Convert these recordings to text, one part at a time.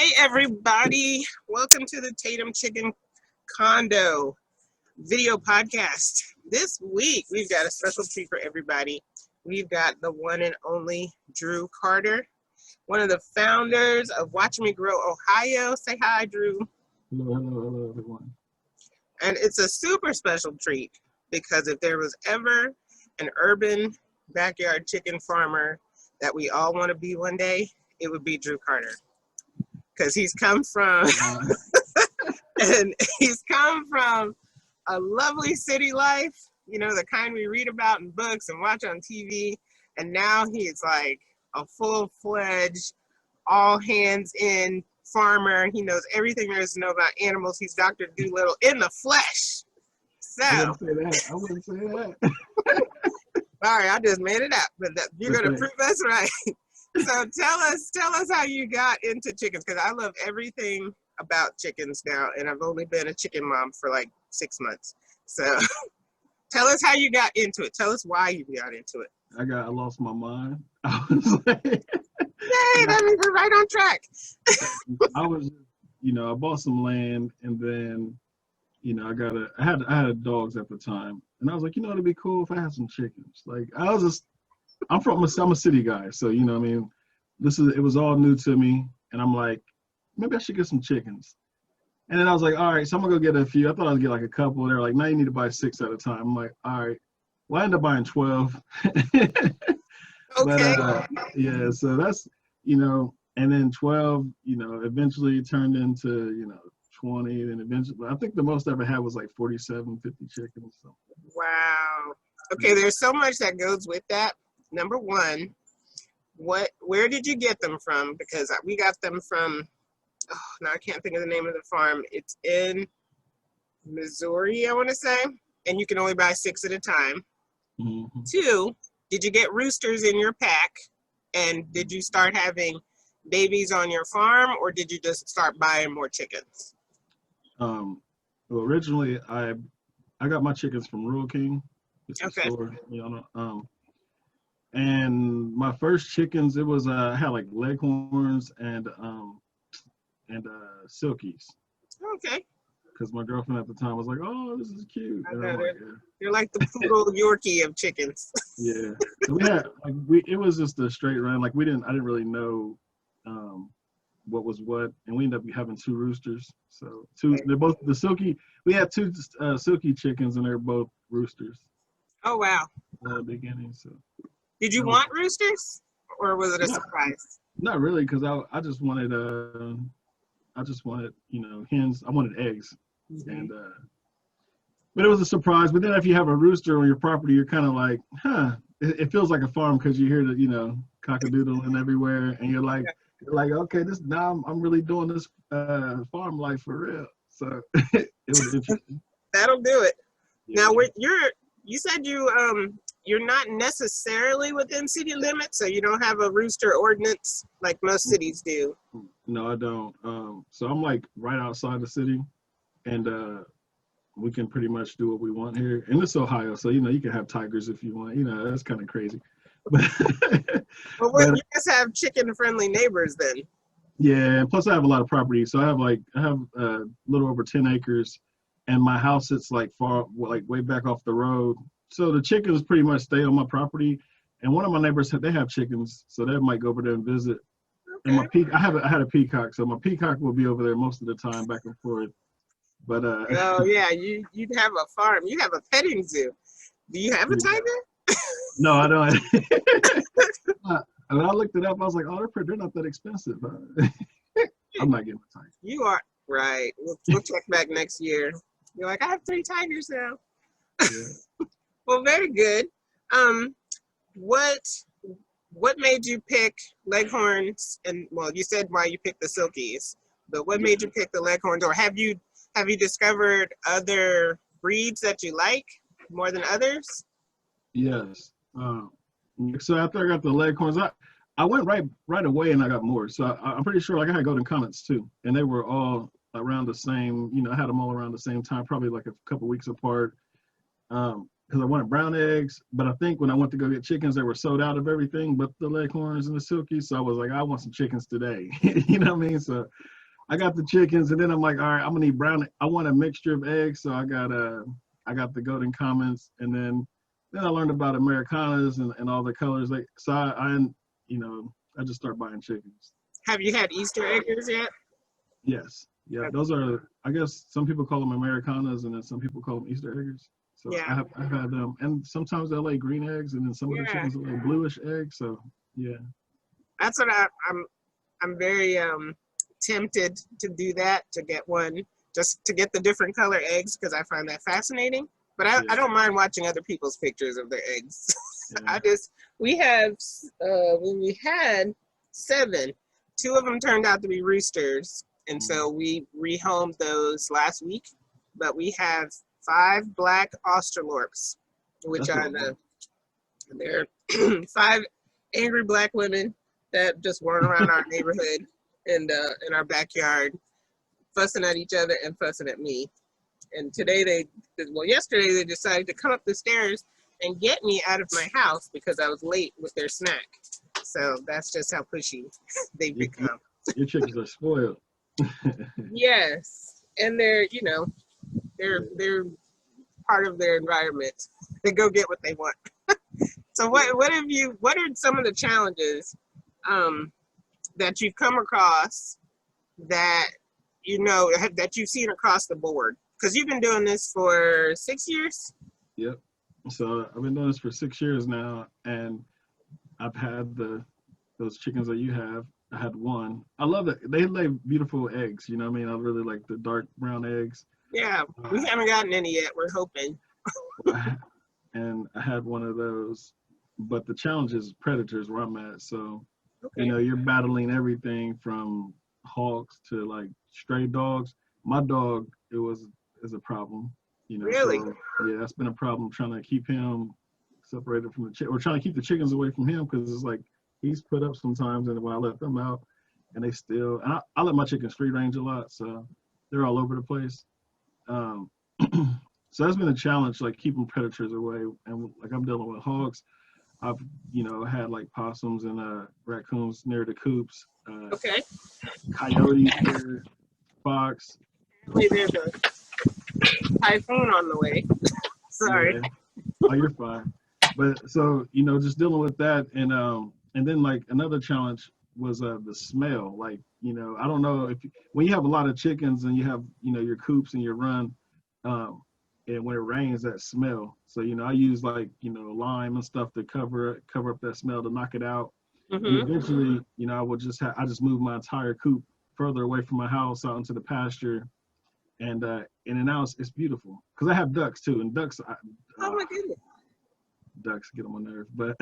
Hey everybody, welcome to the Tatum Chicken Condo video podcast. This week we've got a special treat for everybody. We've got the one and only Drew Carter, one of the founders of Watch Me Grow Ohio. Say hi, Drew. Hello, everyone. And it's a super special treat because if there was ever an urban backyard chicken farmer that we all want to be one day, it would be Drew Carter. Because he's come from and he's come from a lovely city life, you know, the kind we read about in books and watch on TV, and now he's like a full-fledged, all hands in farmer. He knows everything there is to know about animals. He's Dr. Doolittle in the flesh. So I wouldn't say that. Sorry, I just made it up, but you're gonna prove us right. So tell us how you got into chickens, because I love everything about chickens now, and I've only been a chicken mom for like 6 months. So tell us how you got into it. Tell us why you got into it. I lost my mind. I was like, yay, that means we're right on track. I was, I bought some land, and then, I had dogs at the time, and I was like, it'd be cool if I had some chickens. Like I'm a city guy, so what I mean, it was all new to me, and I'm like, maybe I should get some chickens. And then I was like, all right, so I'm gonna go get a few. I thought I'd get like a couple. They're like, no, you need to buy 6 at a time. I'm like, all right. Well, I ended up buying 12. Okay. But yeah, so that's and then 12, eventually turned into 20, and eventually I think the most I ever had was like 47, 50 chickens. So. Wow. Okay, there's so much that goes with that. Number one, where did you get them from? Because we got them from, now I can't think of the name of the farm. It's in Missouri, I want to say, and you can only buy 6 at a time. Mm-hmm. 2, did you get roosters in your pack? And did you start having babies on your farm, or did you just start buying more chickens? Well, originally I got my chickens from Rural King. It's a store, and my first chickens, it was I had like leghorns and silkies. Okay. Because my girlfriend at the time was like, "Oh, this is cute." I know they're like the poodle Yorkie of chickens. Yeah. So we had it was just a straight run. Like I didn't really know what was what, and we ended up having 2 roosters. So they're both the silky. We had 2 silky chickens, and they're both roosters. Oh wow. At the beginning, so. Did you want roosters, or was it a surprise? Not really, because I just wanted hens. I wanted eggs, mm-hmm. And but it was a surprise. But then if you have a rooster on your property, you're kind of like, it feels like a farm, because you hear the cock-a-doodling everywhere, and you're like, okay, now I'm really doing this farm life for real. So it was interesting. That'll do it. Yeah. Now you said you're not necessarily within city limits, so you don't have a rooster ordinance like most cities do. No, I don't. So I'm like right outside the city, and we can pretty much do what we want here. And it's Ohio, so you can have tigers if you want. That's kind of crazy. But you guys have chicken-friendly neighbors then. Yeah, and plus I have a lot of property, so I have a little over 10 acres, and my house sits like way back off the road. So the chickens pretty much stay on my property, and one of my neighbors they have chickens, so they might go over there and visit. Okay. And I had a peacock, so my peacock will be over there most of the time, back and forth. But oh yeah, you'd have a farm. You have a petting zoo. Do you have a tiger? No, I don't. And I looked it up. I was like, oh, they're not that expensive. I'm not getting a tiger. You are right. We'll check back next year. You're like, I have 3 tigers now. Yeah. Well, very good. What made you pick leghorns? And well, you said why you picked the silkies, but what made you pick the leghorns? Or have you discovered other breeds that you like more than others? Yes. So after I got the leghorns, I went right away, and I got more. So I'm pretty sure I had golden comets too, and they were all around the same. I had them all around the same time, probably like a couple weeks apart. because I wanted brown eggs. But I think when I went to go get chickens, they were sold out of everything but the leghorns and the silkies. So I was like, I want some chickens today. You know what I mean? So I got the chickens, and then I'm like, all right, I'm gonna need brown. I want a mixture of eggs, so I got the golden commons, and then I learned about Americanas and all the colors. Like, so you know, I just start buying chickens. Have you had Easter eggers yet? Yes, yeah, those are. I guess some people call them Americanas, and then some people call them Easter eggers. So Yeah. I've had them, and sometimes they lay green eggs, and then some of the Yeah. chickens lay bluish eggs. So yeah. That's what I'm very tempted to do that, to get one, just to get the different color eggs, because I find that fascinating. But I don't mind watching other people's pictures of their eggs. Yeah. We have, when we had 7, 2 of them turned out to be roosters. And so we rehomed those last week. But we have 5 black Australorps, which they're 5 angry black women that just run around our neighborhood and in our backyard, fussing at each other and fussing at me. And yesterday they decided to come up the stairs and get me out of my house because I was late with their snack. So that's just how pushy they've become. Your chickens are spoiled. Yes, and they're they're part of their environment. They go get what they want. So what are some of the challenges that you've come across that that you've seen across the board? Because you've been doing this for 6 years. Yep. So I've been doing this for 6 years now, and I've had those chickens that you have. I had one. I love it. They lay beautiful eggs. You know what I mean? I really like the dark brown eggs. Yeah, we haven't gotten any yet. We're hoping. And I had one of those, but the challenge is predators where I'm at. So, Okay. you know, you're battling everything from hawks to like stray dogs. My dog, is a problem. You know, Really? So, yeah, that's been a problem trying to keep him separated from the chick, or trying to keep the chickens away from him, because it's like he's put up sometimes, and when I let them out, and they still, and I let my chickens free range a lot, so they're all over the place. So that's been a challenge, like keeping predators away, and like I'm dealing with hogs. I've had like possums and raccoons near the coops. Okay. Coyotes here, fox. Apparently there's a typhoon on the way. Sorry. Yeah. Oh, you're fine. But so just dealing with that, and then like another challenge was the smell. Like I don't know when you have a lot of chickens and you have your coops and your run, and when it rains, that smell. So I use like lime and stuff to cover up that smell, to knock it out. Mm-hmm. And eventually I just move my entire coop further away from my house out into the pasture, and now it's beautiful because I have ducks too, and ducks. Oh my goodness. Ducks get on my nerves, but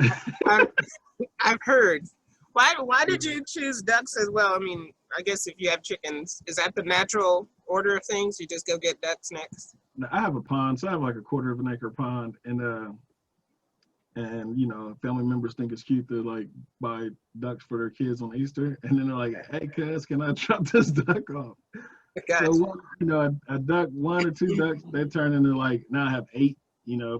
I've heard. Why did you choose ducks as well? I mean, I guess if you have chickens, is that the natural order of things? You just go get ducks next? I have a pond, so I have like a 1/4 of an acre pond, and family members think it's cute to like buy ducks for their kids on Easter, and then they're like, "Hey, cuz, can I drop this duck off?" Gotcha. So a duck, 1 or 2 ducks, they turn into like, now I have 8.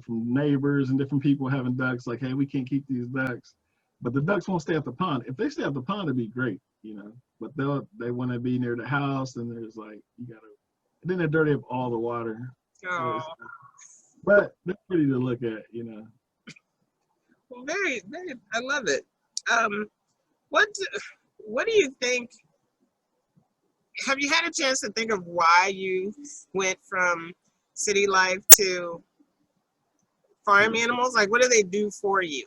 From neighbors and different people having ducks, like, hey, we can't keep these ducks. But the ducks won't stay at the pond. If they stay at the pond, it'd be great, But they want to be near the house, and there's like, then they're dirty up all the water. Oh. But they're pretty to look at, Well, very, very, I love it. What do you think? Have you had a chance to think of why you went from city life to farm animals? Like, what do they do for you?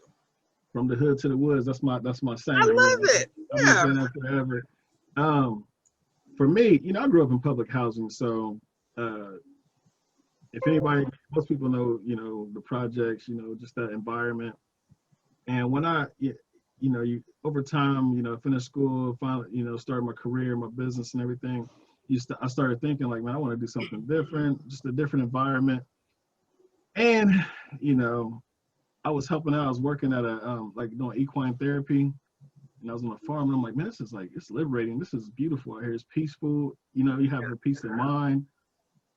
From the hood to the woods. That's my saying. I love it. I've been saying that forever. For me, I grew up in public housing, so if anybody, most people know, the projects, just that environment. And when over time, finished school, finally, started my career, my business, and everything. I started thinking like, man, I want to do something different, just a different environment. And, I was helping out. I was working at like doing equine therapy, and I was on a farm, and I'm like, man, this is like, it's liberating. This is beautiful out here. It's peaceful. You have a peace of mind.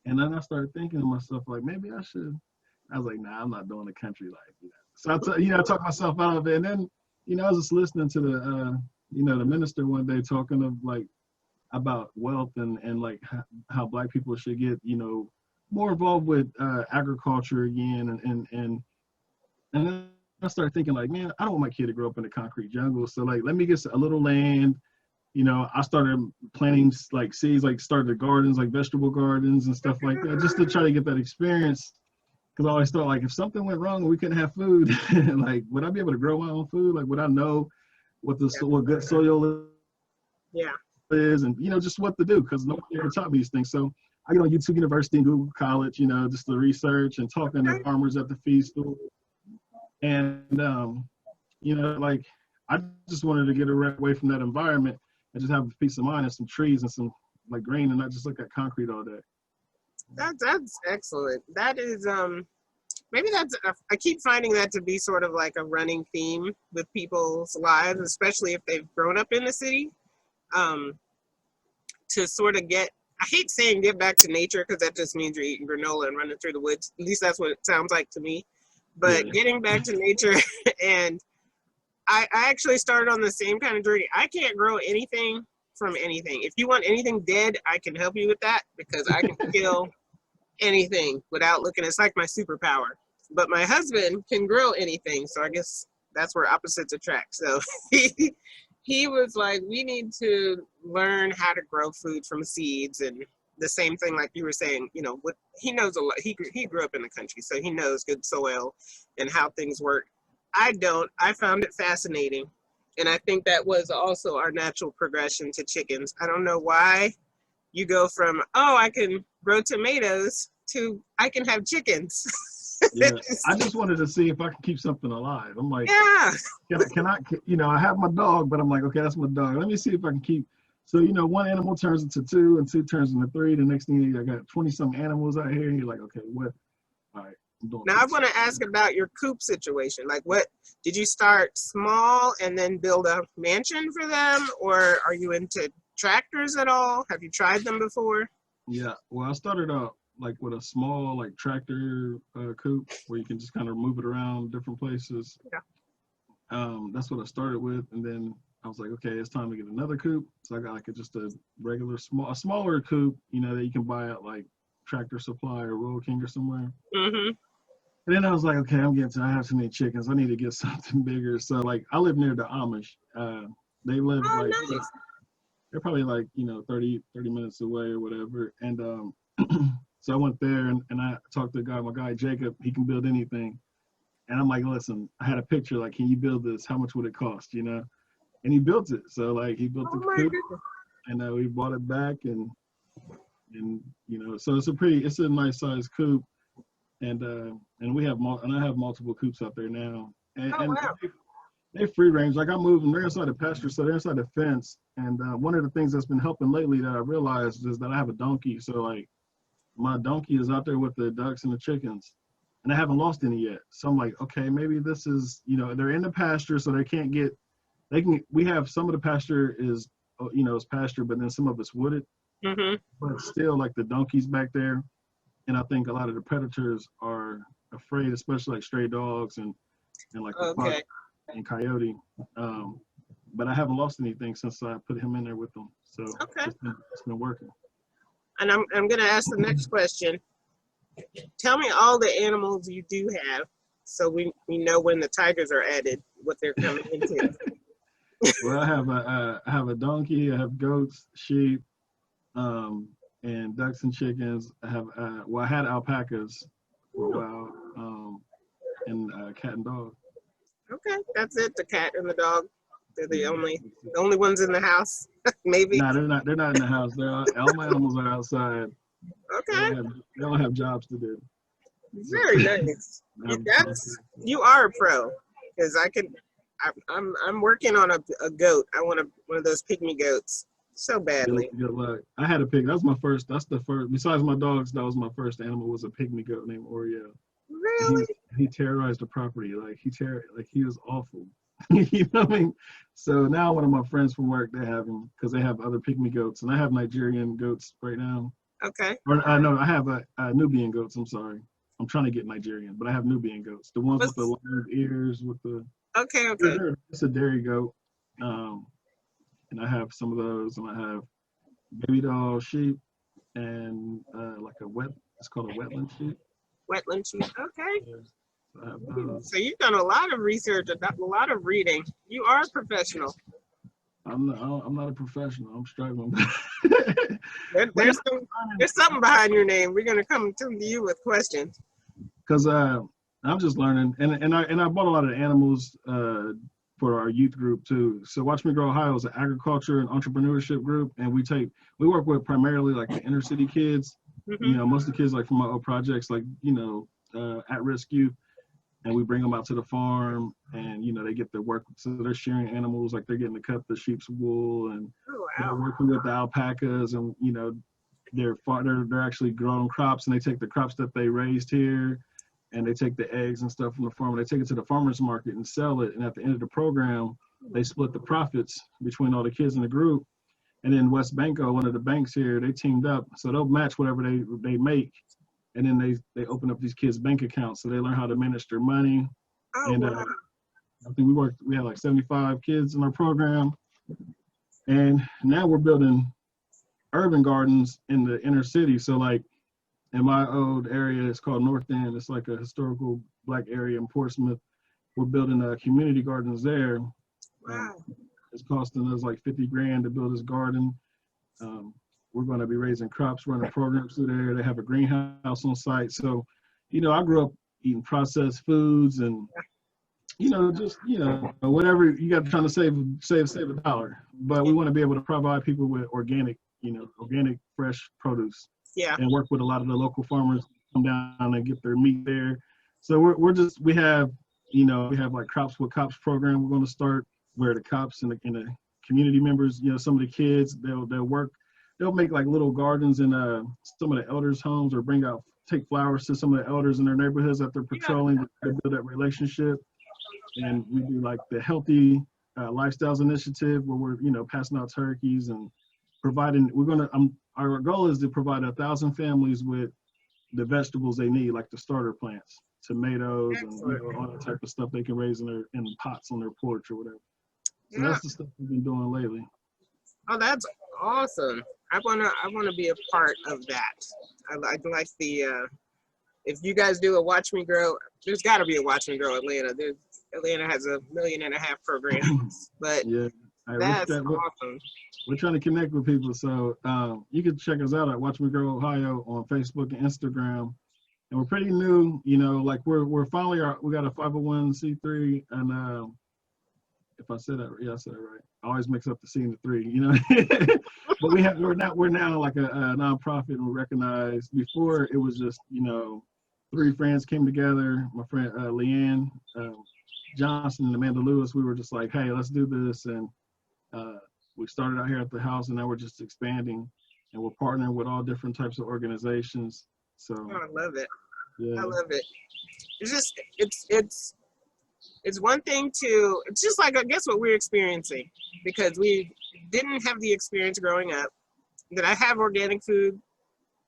And then I started thinking to myself, like, maybe I should, I was like, nah, I'm not doing the country life. So I talked myself out of it. And then, I was just listening to the minister one day talking of like about wealth and like how Black people should get, more involved with agriculture again. And then I started thinking like, man, I don't want my kid to grow up in the concrete jungle. So like, let me get a little land. I started planting like seeds, like started gardens, like vegetable gardens and stuff like that, just to try to get that experience. Because I always thought like, if something went wrong and we couldn't have food, like, would I be able to grow my own food? Like, would I know what good soil Yeah. is and, just what to do? Because nobody ever taught me these things. So I get on YouTube University and Google College, just to research and talking to farmers at the feed store. And, like, I just wanted to get away from that environment and just have a peace of mind and some trees and some like green and not just look at concrete all day. That's excellent. That is maybe I keep finding that to be sort of like a running theme with people's lives, especially if they've grown up in the city. To sort of I hate saying get back to nature because that just means you're eating granola and running through the woods. At least that's what it sounds like to me. But getting back to nature, and I actually started on the same kind of journey. I can't grow anything from anything. If you want anything dead, I can help you with that because I can kill anything without looking. It's like my superpower. But my husband can grow anything, so I guess that's where opposites attract. So he was like, we need to learn how to grow food from seeds, and the same thing like you were saying, what he knows a lot. He grew up in the country, so he knows good soil and how things work. I don't. I found it fascinating. And I think that was also our natural progression to chickens. I don't know why you go from, I can grow tomatoes to I can have chickens. Yeah, I just wanted to see if I could keep something alive. I'm like, yeah. Can I, I have my dog, but I'm like, okay, that's my dog. Let me see if I can keep. So, one animal turns into two and two turns into three. The next thing I got 20 some animals out here. And you're like, okay, what? All right. Now I want to ask about your coop situation. Like, what did you start small and then build a mansion for them, or are you into tractors at all? Have you tried them before? Yeah, well, I started out like with a small like tractor coop where you can just kind of move it around different places. Yeah. That's what I started with, and then I was like, okay, it's time to get another coop. So I got like just a regular smaller coop, that you can buy at like Tractor Supply or Rural King or somewhere. Mm-hmm. And then I was like, okay, I have too many chickens. I need to get something bigger. So like I live near the Amish. They live Nice. they're probably like, 30 minutes away or whatever. And so I went there and I talked to my guy Jacob. He can build anything. And I'm like, listen, I had a picture, like, can you build this? How much would it cost, And he built it. So like he built the coop and we bought it back and so it's a nice size coop. And we have I have multiple coops out there now, and wow. they free range. Like I move them, they're inside the pasture, so they're inside the fence. And one of the things that's been helping lately that I realized is that I have a donkey. So like my donkey is out there with the ducks and the chickens, and I haven't lost any yet. So I'm like, okay, maybe this is they're in the pasture, so we have some of the pasture is is pasture, but then some of it's wooded. Mm-hmm. But still, like the donkey's back there. And I think a lot of the predators are afraid, especially like stray dogs and like the fox and coyote. But I haven't lost anything since I put him in there with them. So it's been working. And I'm going to ask the next question. Tell me all the animals you do have so we know when the tigers are added, what they're coming into. Well, I have a donkey, I have goats, sheep, and ducks and chickens. I have I had alpacas for a while, and cat and dog. Okay, that's it. The cat and the dog. They're the only ones in the house. Maybe. No, they're not in the house. All my animals are outside. Okay. They don't have jobs to do. Very nice. You are a pro, because I'm working on a goat. I want one of those pygmy goats so badly. Good luck. I had a pig. That's the first. Besides my dogs, that was my first animal. Was a pygmy goat named Oreo. Really? He terrorized the property. Like he was awful. You know what I mean? So now one of my friends from work, they have him because they have other pygmy goats, and I have Nigerian goats right now. Okay. Or no, I have a Nubian goats. I'm sorry. I'm trying to get Nigerian, but I have Nubian goats. The ones with the long ears with the. Okay. It's a dairy goat, and I have some of those, and I have baby doll sheep, and like a wet. It's called a wetland sheep. Wetland sheep. Okay. Yeah, so I have those. So you've done a lot of research, a lot of reading. You are a professional. I'm not a professional. I'm struggling. There's something behind your name. We're gonna come to you with questions. Because I'm just learning, and I bought a lot of animals for our youth group too. So Watch Me Grow Ohio is an agriculture and entrepreneurship group, and we work with primarily like the inner city kids. Mm-hmm. You know, most of the kids like from my old projects, like at-risk youth, and we bring them out to the farm, and they get to work. So they're shearing animals, like they're getting to cut the sheep's wool, and they're working with the alpacas, and they're actually growing crops, and they take the crops that they raised here, and they take the eggs and stuff from the farm, and they take it to the farmers market and sell it. And at the end of the program, they split the profits between all the kids in the group. And then West Banco, one of the banks here, they teamed up, so they'll match whatever they make. And then they open up these kids' bank accounts, so they learn how to manage their money. I think we had like 75 kids in our program, and now we're building urban gardens in the inner city. So like in my old area, it's called North End. It's like a historical Black area in Portsmouth. We're building community gardens there. Wow. It's costing us like 50 grand to build this garden. We're going to be raising crops, running programs through there. They have a greenhouse on site. So, I grew up eating processed foods and, whatever you got trying to save a dollar. But we want to be able to provide people with organic fresh produce. Yeah. And work with a lot of the local farmers, come down and get their meat there. So we have like Crops with Cops program we're going to start, where the cops and the community members, some of the kids, they'll make like little gardens in some of the elders' homes, or take flowers to some of the elders in their neighborhoods that they're patrolling to build that relationship. And we do like the healthy lifestyles initiative, where we're passing out turkeys and providing. Our goal is to provide 1,000 families with the vegetables they need, like the starter plants, tomatoes, and all that type of stuff they can raise in pots on their porch or whatever. So that's the stuff we've been doing lately. Oh, that's awesome. I wanna be a part of that. I like the if you guys do a Watch Me Grow, there's got to be a Watch Me Grow Atlanta. Atlanta has 1.5 million programs, but yeah, that's awesome. We're trying to connect with people, so you can check us out at Watch Me Grow Ohio on Facebook and Instagram. And we're pretty new, like we're finally we got a 501c3, and if I said that, yeah, I said it right. I always mix up the C and the 3, But we're now like a nonprofit, and we're recognized. Before it was just 3 friends came together. My friend Leanne Johnson and Amanda Lewis. We were just like, hey, let's do this, and we started out here at the house, and now we're just expanding, and we're partnering with all different types of organizations. So I love it. Yeah. I love it. It's just it's one thing it's just like, I guess, what we're experiencing, because we didn't have the experience growing up. Did I have organic food?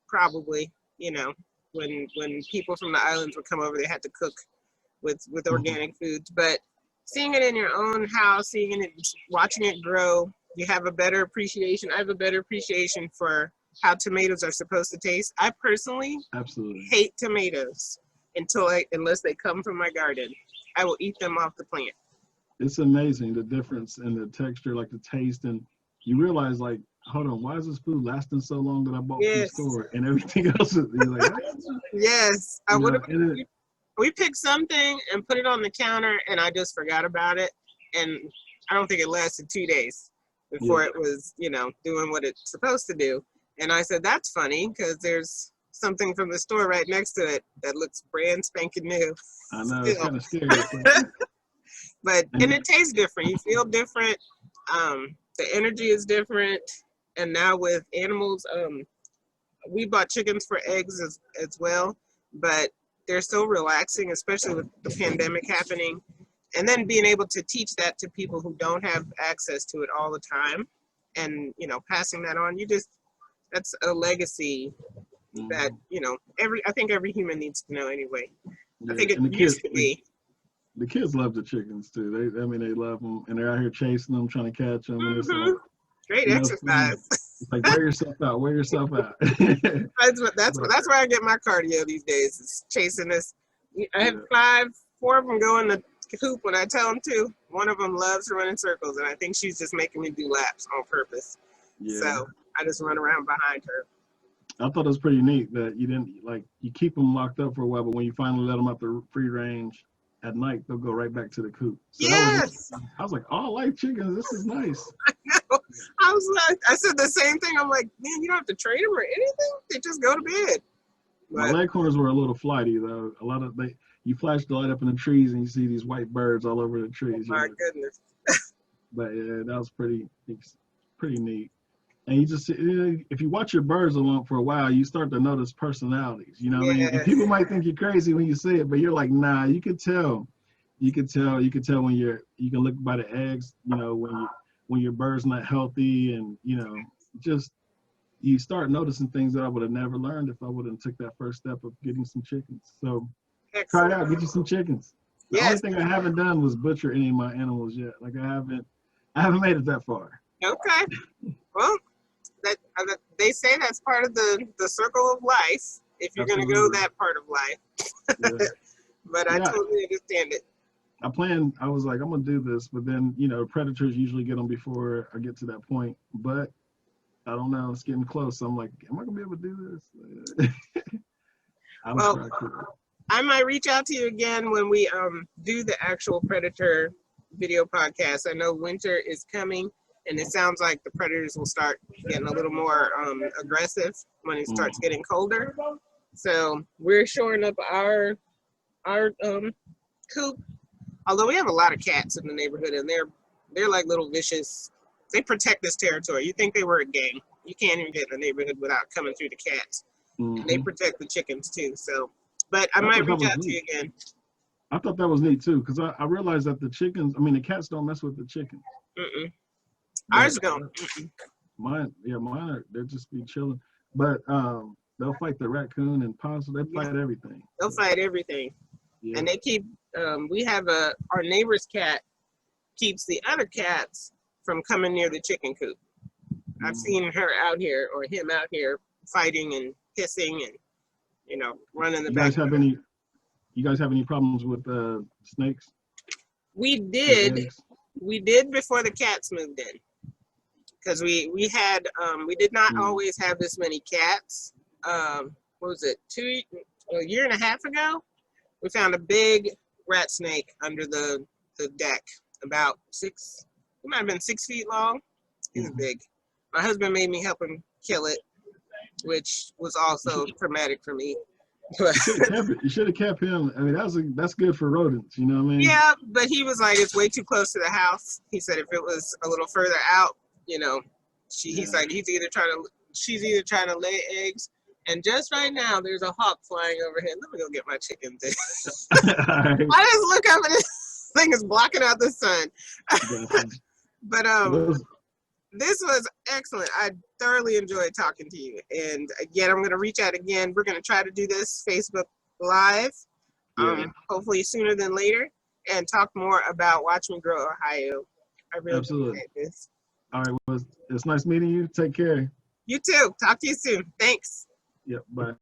Probably. When people from the islands would come over, they had to cook with organic foods. But seeing it in your own house, watching it grow, you have a better appreciation. I have a better appreciation for how tomatoes are supposed to taste. I personally hate tomatoes unless they come from my garden. I will eat them off the plant. It's amazing the difference in the texture, like the taste, and you realize, like, hold on, why is this food lasting so long that I bought from the store, and everything else is like, yes, I would have. We picked something and put it on the counter, and I just forgot about it, and I don't think it lasted 2 days before it was, doing what it's supposed to do. And I said, that's funny, because there's something from the store right next to it that looks brand spanking new. I know, it's kind of scary. But and it tastes different. You feel different. The energy is different. And now with animals, we bought chickens for eggs as well, but they're so relaxing, especially with the pandemic happening. And then being able to teach that to people who don't have access to it all the time, and passing that on, that's a legacy that, you know, I think every human needs to know anyway. I Yeah, think it and used to be. the kids love the chickens too. I mean, they love them, and they're out here chasing them, trying to catch them, and it's like, Great you know, it's fun. exercise. It's like wear yourself out, wear yourself out. That's where I get my cardio these days. Is chasing this. I have 4 of them go in the coop when I tell them to. One of them loves running circles, and I think she's just making me do laps on purpose. Yeah. So I just run around behind her. I thought it was pretty neat that you didn't like you keep them locked up for a while, but when you finally let them out the free range at night, they'll go right back to the coop. So Yes. I was like, oh, I like chickens. This is nice. I was like, I said the same thing. I'm like, man, you don't have to train them or anything. They just go to bed. My leghorns were a little flighty though. A lot of you flash the light up in the trees and you see these white birds all over the trees. Oh, my goodness. But yeah, that was pretty neat. And you just, if you watch your birds alone for a while, you start to notice personalities. You know what I mean? And people might think you're crazy when you say it, but you're like, nah, you could tell. You could tell when you can look by the eggs, you know, when your bird's not healthy, and, you know, just you start noticing things that I would have never learned if I wouldn't took that first step of getting some chickens. So try it out, get you some chickens. The only thing I haven't done was butcher any of my animals yet. Like I haven't made it that far. Okay. Well, they say that's part of the circle of life, if you're going to go that part of life. Yeah. But I totally understand it. I was like, I'm going to do this, but then, you know, predators usually get them before I get to that point. But I don't know, it's getting close. So I'm like, am I going to be able to do this? Well, I might reach out to you again when we do the actual predator video podcast. I know winter is coming, and it sounds like the predators will start getting a little more aggressive when it starts getting colder. So we're shoring up our coop. Although we have a lot of cats in the neighborhood, and they're like little vicious. They protect this territory. You think they were a gang? You can't even get in the neighborhood without coming through the cats. And they protect the chickens too. So, but I might reach out to you again. I thought that was neat too, because I realized that the cats don't mess with the chickens. Ours don't. Mine they'll just be chilling. But they'll fight the raccoon and possum. They fight everything. They'll fight everything. Yeah. And they keep, we have our neighbor's cat keeps the other cats from coming near the chicken coop. I've seen her out here, or him out here, fighting and hissing and, you know, running the back. You guys have any problems with snakes? We did before the cats moved in. Because we did not always have this many cats. What was it, a year and a half ago? We found a big rat snake under the deck, about it might have been 6 feet long. It was big. My husband made me help him kill it, which was also traumatic for me. You should have kept him. I mean, that's good for rodents, you know what I mean? Yeah, but he was like, it's way too close to the house. He said if it was a little further out, you know, he's like, she's either trying to lay eggs, and just right now there's a hawk flying overhead. Let me go get my chickens. I just look up and this thing is blocking out the sun. But this was excellent. I thoroughly enjoyed talking to you. And again, I'm going to reach out again. We're going to try to do this Facebook Live, hopefully sooner than later, and talk more about Watch Me Grow Ohio. I really appreciate this. All right. Well, it's nice meeting you. Take care. You too. Talk to you soon. Thanks. Yep. Bye.